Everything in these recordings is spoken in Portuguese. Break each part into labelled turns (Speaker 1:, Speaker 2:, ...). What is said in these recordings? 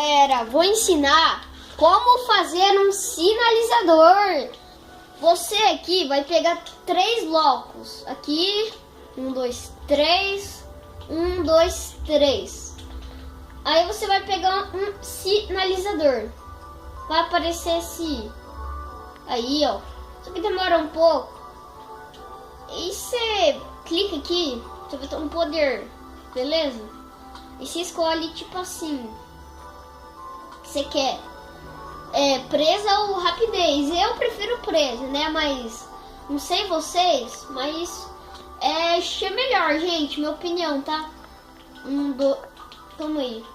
Speaker 1: Galera, vou ensinar como fazer um sinalizador. Você aqui vai pegar 3 blocos. Aqui, 1, 2, 3. 1, 2, 3. Aí você vai pegar um sinalizador. Vai aparecer esse aí, ó. Só que demora um pouco. E você clica aqui, você vai ter um poder, beleza? E você escolhe tipo assim, você quer presa ou rapidez. Eu prefiro presa, né? Mas não sei vocês, mas é melhor, gente, minha opinião, tá? Calma aí.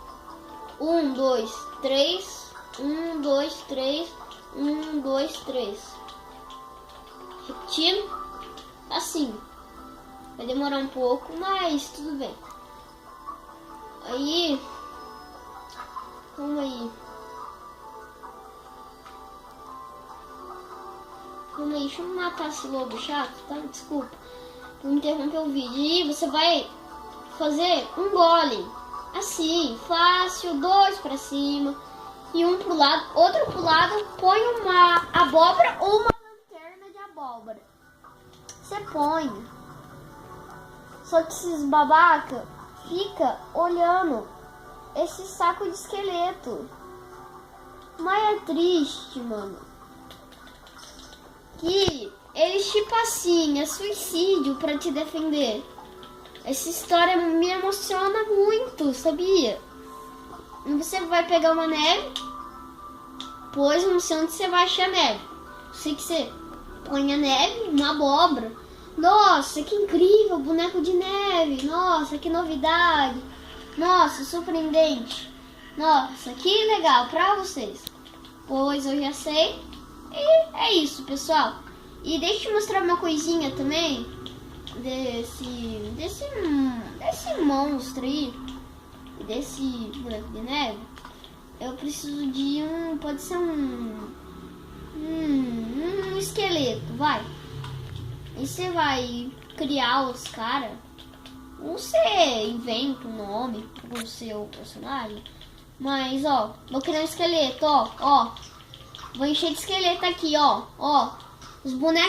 Speaker 1: 1, 2, 3. 1, 2, 3. 1, 2, 3. Repetindo. Assim. Vai demorar um pouco, mas tudo bem. Aí. Calma aí. Calma aí, deixa eu matar esse lobo chato, tá? Desculpa por interromper o vídeo. E você vai fazer um gole. Assim, fácil. 2 pra cima. E um pro lado, outro pro lado. Põe uma abóbora ou uma lanterna de abóbora. Você põe. Só que esses babaca fica olhando esse saco de esqueleto. Mas é triste, mano. Que eles tipo assim, é suicídio pra te defender. Essa história me emociona muito, sabia? Você vai pegar uma neve, pois eu não sei onde você vai achar neve. Sei que você põe a neve, uma abóbora. Nossa, que incrível, boneco de neve. Nossa, que novidade. Nossa, surpreendente. Nossa, que legal pra vocês. Pois eu já sei. E é isso, pessoal. E deixa eu te mostrar uma coisinha também desse monstro aí, desse boneco de neve. Eu preciso de pode ser um esqueleto, vai. E você vai criar os caras. Ou você inventa um nome pro seu personagem. Mas, ó, vou criar um esqueleto, ó. Vou encher de esqueleto aqui, ó. Os bonecos.